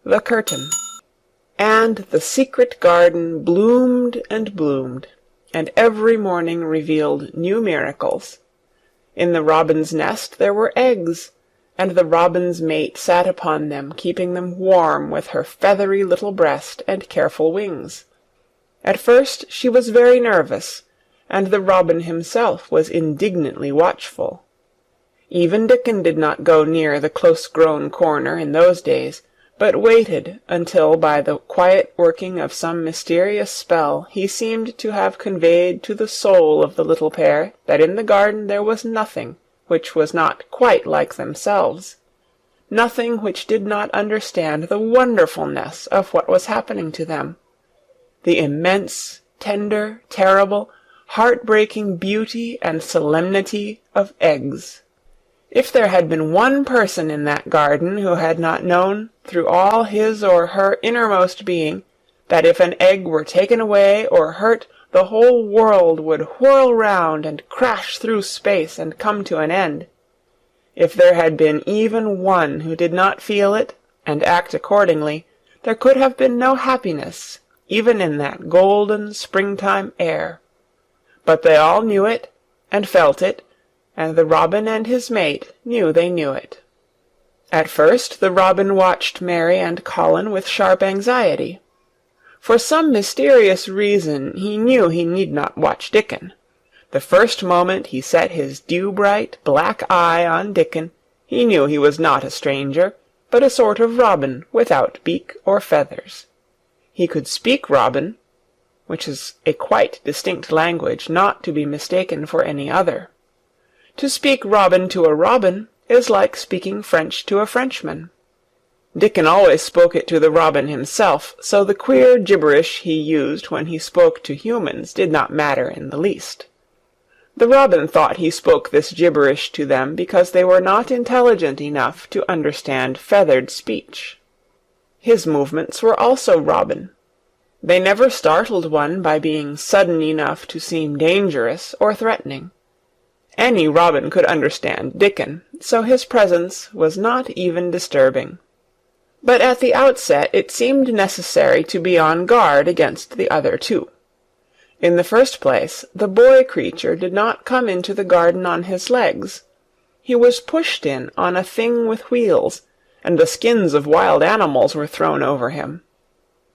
the curtain. And the secret garden bloomed and bloomed, and every morning revealed new miracles. In the robin's nest there were eggs, and the robin's mate sat upon them, keeping them warm with her feathery little breast and careful wings. At first she was very nervous, and the robin himself was indignantly watchful. Even Dickon did not go near the close-grown corner in those days, but waited until by the quiet working of some mysterious spell he seemed to have conveyed to the soul of the little pair that in the garden there was nothing which was not quite like themselves, nothing which did not understand the wonderfulness of what was happening to them, the immense, tender, terrible, heart-breaking beauty and solemnity of eggs. If there had been one person in that garden who had not known, through all his or her innermost being, that if an egg were taken away or hurt, the whole world would whirl round and crash through space and come to an end, if there had been even one who did not feel it and act accordingly, there could have been no happiness, even in that golden springtime air. But they all knew it and felt it, and the robin and his mate knew they knew it. At first the robin watched Mary and Colin with sharp anxiety. For some mysterious reason he knew he need not watch Dickon. The first moment he set his dew-bright black eye on Dickon, he knew he was not a stranger, but a sort of robin without beak or feathers. He could speak robin, which is a quite distinct language, not to be mistaken for any other. To speak robin to a robin is like speaking French to a Frenchman. Dickon always spoke it to the robin himself, so the queer gibberish he used when he spoke to humans did not matter in the least. The robin thought he spoke this gibberish to them because they were not intelligent enough to understand feathered speech. His movements were also robin. They never startled one by being sudden enough to seem dangerous or threatening. Any robin could understand Dickon, so his presence was not even disturbing. But at the outset it seemed necessary to be on guard against the other two. In the first place, the boy creature did not come into the garden on his legs. He was pushed in on a thing with wheels, and the skins of wild animals were thrown over him.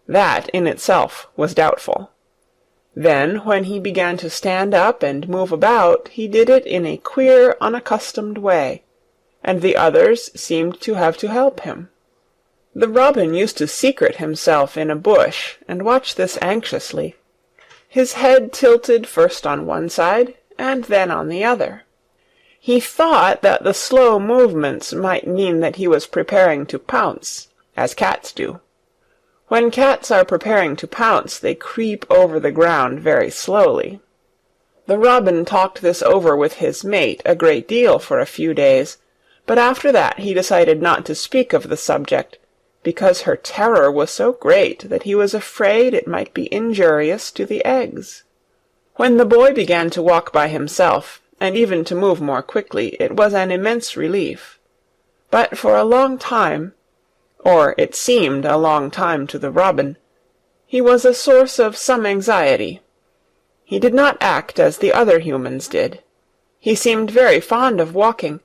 That in itself was doubtful. Then, when he began to stand up and move about, he did it in a queer, unaccustomed way, and the others seemed to have to help him. The robin used to secret himself in a bush and watch this anxiously, his head tilted first on one side and then on the other. He thought that the slow movements might mean that he was preparing to pounce, as cats do. When cats are preparing to pounce, they creep over the ground very slowly. The robin talked this over with his mate a great deal for a few days, but after that he decided not to speak of the subject, because her terror was so great that he was afraid it might be injurious to the eggs. When the boy began to walk by himself, and even to move more quickly, it was an immense relief. But for a long time, or it seemed a long time to the robin, he was a source of some anxiety. He did not act as the other humans did. He seemed very fond of walking,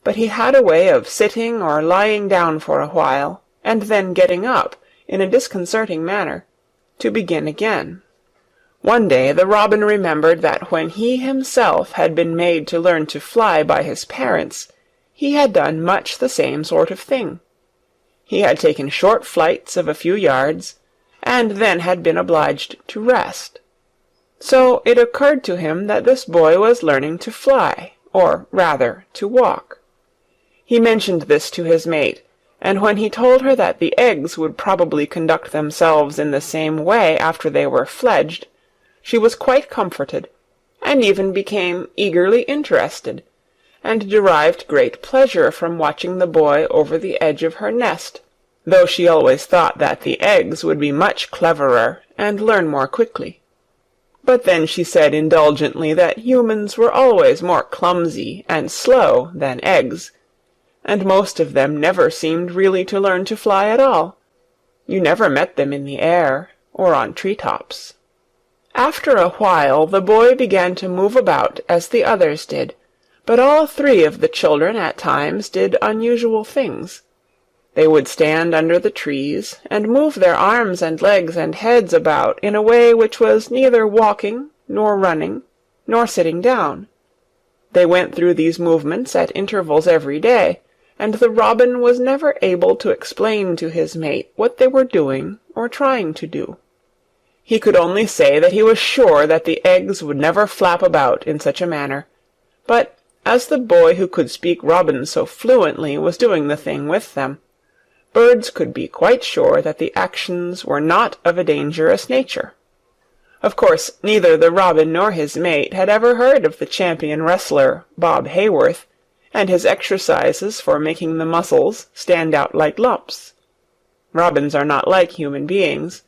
but he had a way of sitting or lying down for a while, and then getting up, in a disconcerting manner, to begin again. One day the robin remembered that when he himself had been made to learn to fly by his parents, he had done much the same sort of thing. He had taken short flights of a few yards, and then had been obliged to rest. So it occurred to him that this boy was learning to fly, or rather to walk. He mentioned this to his mate, and when he told her that the eggs would probably conduct themselves in the same way after they were fledged, she was quite comforted, and even became eagerly interested, and derived great pleasure from watching the boy over the edge of her nest, though she always thought that the eggs would be much cleverer and learn more quickly. But then she said indulgently that humans were always more clumsy and slow than eggs, and most of them never seemed really to learn to fly at all, You never met them in the air, or on tree-tops. After a while the boy began to move about as the others did, but all three of the children at times did unusual things. They would stand under the trees, and move their arms and legs and heads about in a way which was neither walking, nor running, nor sitting down. They went through these movements at intervals every day, and the robin was never able to explain to his mate what they were doing or trying to do. He could only say that he was sure that the eggs would never flap about in such a manner, but as the boy who could speak robin so fluently was doing the thing with them, birds could be quite sure that the actions were not of a dangerous nature. Of course, neither the robin nor his mate had ever heard of the champion wrestler, Bob Hayworth, and his exercises for making the muscles stand out like lumps. Robins are not like human beings.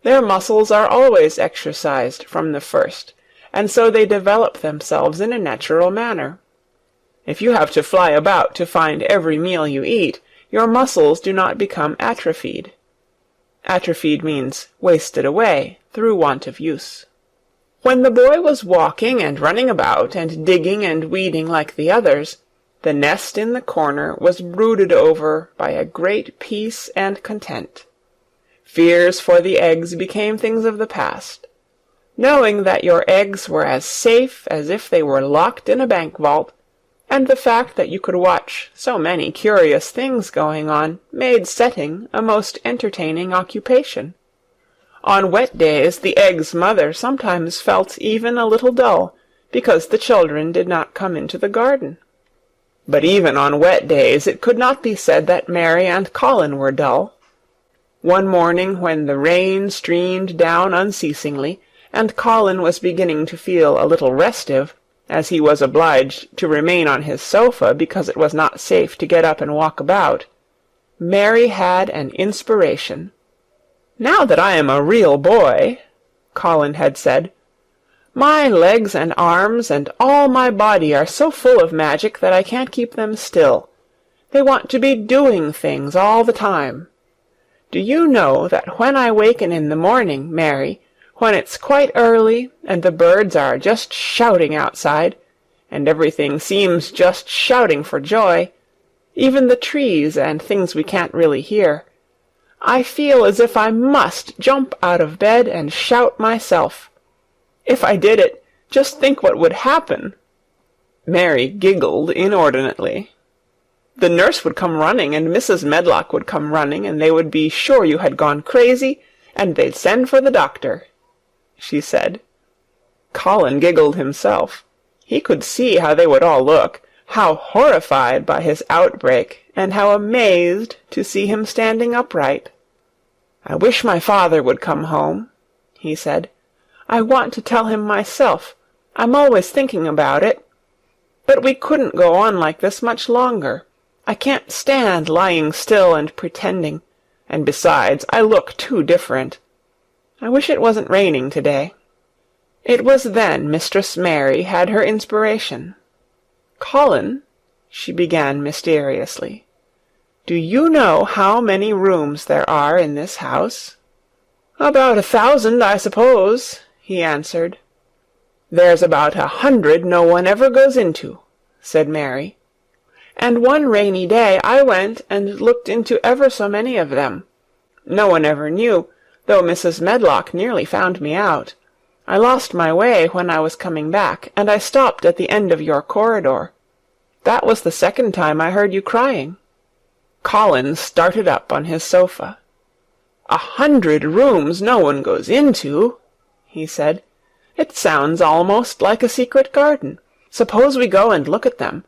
Their muscles are always exercised from the first, and so they develop themselves in a natural manner. If you have to fly about to find every meal you eat, your muscles do not become atrophied. Atrophied means wasted away through want of use. When the boy was walking and running about and digging and weeding like the others, the nest in the corner was brooded over by a great peace and content. Fears for the eggs became things of the past. Knowing that your eggs were as safe as if they were locked in a bank vault, and the fact that you could watch so many curious things going on made setting a most entertaining occupation. On wet days the egg's mother sometimes felt even a little dull, because the children did not come into the garden. But even on wet days it could not be said that Mary and Colin were dull. One morning, when the rain streamed down unceasingly, and Colin was beginning to feel a little restive, as he was obliged to remain on his sofa because it was not safe to get up and walk about, Mary had an inspiration. "Now that I am a real boy," Colin had said, "my legs and arms and all my body are so full of magic that I can't keep them still. They want to be doing things all the time. Do you know that when I waken in the morning, Mary, when it's quite early, and the birds are just shouting outside, and everything seems just shouting for joy, even the trees and things we can't really hear, I feel as if I must jump out of bed and shout myself. If I did it, just think what would happen." Mary giggled inordinately. "The nurse would come running, and Mrs. Medlock would come running, and they would be sure you had gone crazy, and they'd send for the doctor," she said. Colin giggled himself. He could see how they would all look, how horrified by his outbreak, and how amazed to see him standing upright. "I wish my father would come home," he said. "I want to tell him myself. I'm always thinking about it. But we couldn't go on like this much longer. I can't stand lying still and pretending, and besides, I look too different. I wish it wasn't raining today." It was then Mistress Mary had her inspiration. "Colin," she began mysteriously, "do you know how many rooms there are in this house?" "About 1,000, I suppose," he answered. "There's about 100 no one ever goes into," said Mary. "And one rainy day I went and looked into ever so many of them. No one ever knew, though Mrs. Medlock nearly found me out. I lost my way when I was coming back, and I stopped at the end of your corridor. That was the second time I heard you crying." Colin started up on his sofa. 100 rooms no one goes into," he said. "It sounds almost like a secret garden. Suppose we go and look at them.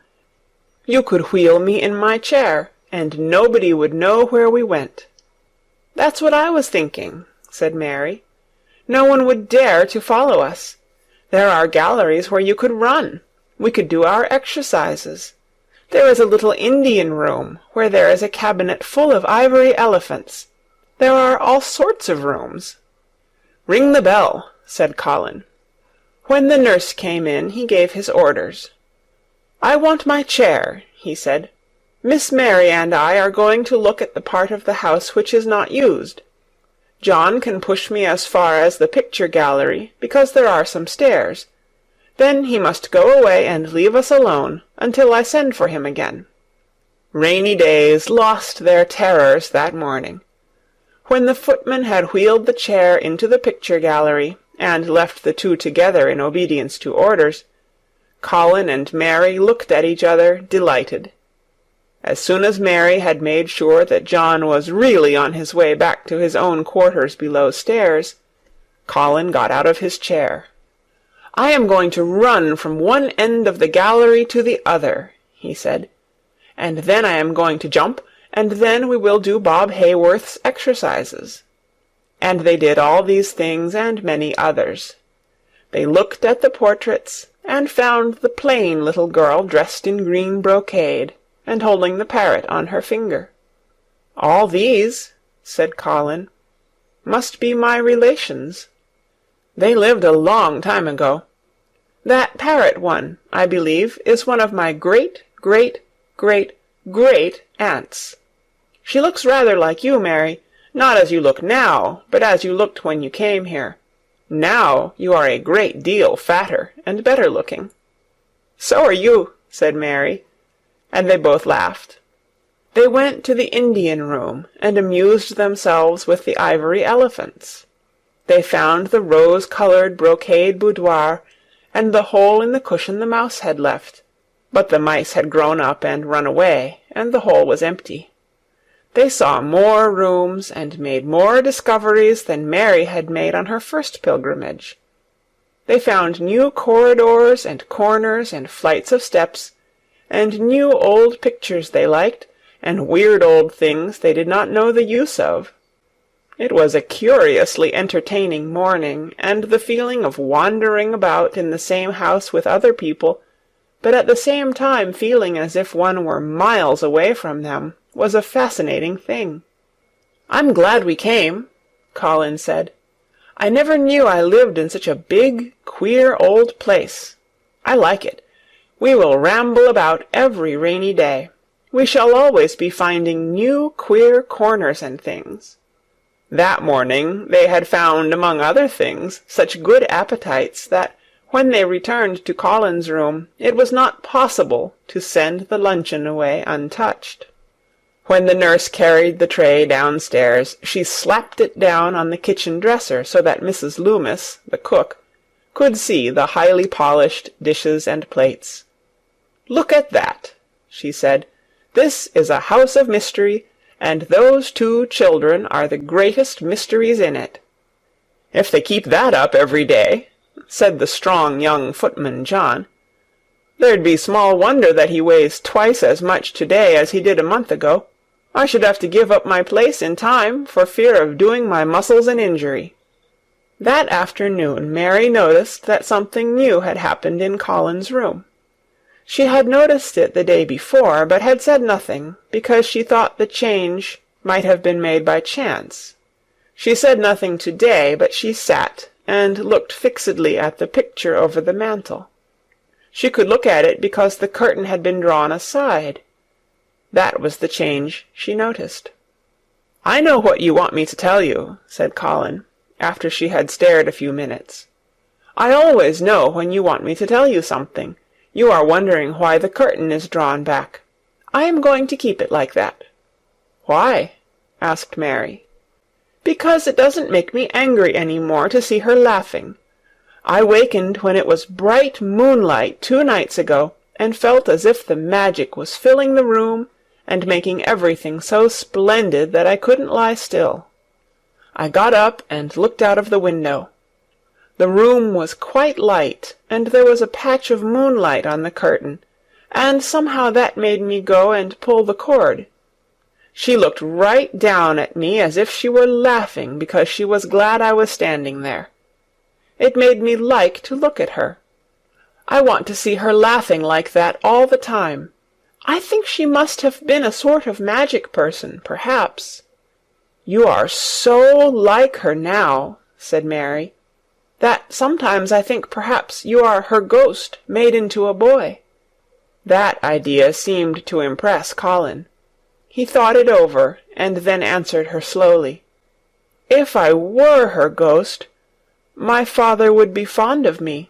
You could wheel me in my chair, and nobody would know where we went." "That's what I was thinking," said Mary. "No one would dare to follow us. There are galleries where you could run. We could do our exercises. There is a little Indian room, where there is a cabinet full of ivory elephants. There are all sorts of rooms." "Ring the bell," said Colin. When the nurse came in, he gave his orders. "I want my chair," he said. "Miss Mary and I are going to look at the part of the house which is not used. John can push me as far as the picture gallery, because there are some stairs. Then he must go away and leave us alone until I send for him again." Rainy days lost their terrors that morning. When the footman had wheeled the chair into the picture gallery, and left the two together in obedience to orders, Colin and Mary looked at each other, delighted. As soon as Mary had made sure that John was really on his way back to his own quarters below stairs, Colin got out of his chair. "I am going to run from one end of the gallery to the other," he said, "and then I am going to jump, and then we will do Bob Hayworth's exercises." And they did all these things and many others. They looked at the portraits, and found the plain little girl dressed in green brocade, and holding the parrot on her finger. "All these," said Colin, "must be my relations. They lived a long time ago. That parrot one, I believe, is one of my great-great-great-great-aunts. She looks rather like you, Mary, not as you look now, but as you looked when you came here. Now you are a great deal fatter and better looking." "So are you," said Mary, and they both laughed. They went to the Indian room and amused themselves with the ivory elephants. They found the rose-colored brocade boudoir and the hole in the cushion the mouse had left, but the mice had grown up and run away, and the hole was empty. They saw more rooms and made more discoveries than Mary had made on her first pilgrimage. They found new corridors and corners and flights of steps, and new old pictures they liked, and weird old things they did not know the use of. It was a curiously entertaining morning, and the feeling of wandering about in the same house with other people, but at the same time feeling as if one were miles away from them, was a fascinating thing. "I'm glad we came," Colin said. "I never knew I lived in such a big, queer old place. I like it. We will ramble about every rainy day. We shall always be finding new queer corners and things." That morning they had found, among other things, such good appetites that, when they returned to Colin's room, it was not possible to send the luncheon away untouched. When the nurse carried the tray downstairs, she slapped it down on the kitchen dresser so that Mrs. Loomis, the cook, could see the highly polished dishes and plates. "Look at that," she said. "This is a house of mystery, and those two children are the greatest mysteries in it." "If they keep that up every day," said the strong young footman John, "there'd be small wonder that he weighs twice as much to-day as he did a month ago. I should have to give up my place in time for fear of doing my muscles an injury." That afternoon Mary noticed that something new had happened in Colin's room. She had noticed it the day before, but had said nothing, because she thought the change might have been made by chance. She said nothing to-day, but she sat and looked fixedly at the picture over the mantel. She could look at it because the curtain had been drawn aside. That was the change she noticed. "I know what you want me to tell you," said Colin, after she had stared a few minutes. "I always know when you want me to tell you something. You are wondering why the curtain is drawn back. I am going to keep it like that." "Why?" asked Mary. "Because it doesn't make me angry any more to see her laughing. I wakened when it was bright moonlight 2 nights ago, and felt as if the magic was filling the room and making everything so splendid that I couldn't lie still. I got up and looked out of the window. The room was quite light, and there was a patch of moonlight on the curtain, and somehow that made me go and pull the cord. She looked right down at me as if she were laughing because she was glad I was standing there. It made me like to look at her. I want to see her laughing like that all the time. I think she must have been a sort of magic person, perhaps." "You are so like her now," said Mary, "that sometimes I think perhaps you are her ghost made into a boy." That idea seemed to impress Colin. He thought it over, and then answered her slowly. If I were her ghost, my father would be fond of me."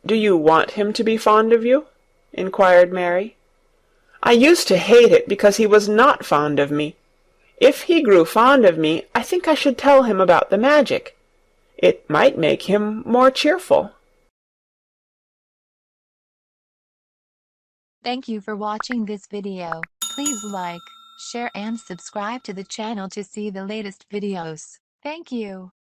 "Do you want him to be fond of you?" inquired Mary. "I used to hate it because he was not fond of me. If he grew fond of me, I think I should tell him about the magic. It might make him more cheerful." Thank you for watching this video. Please like, share and subscribe to the channel to see the latest videos. Thank you.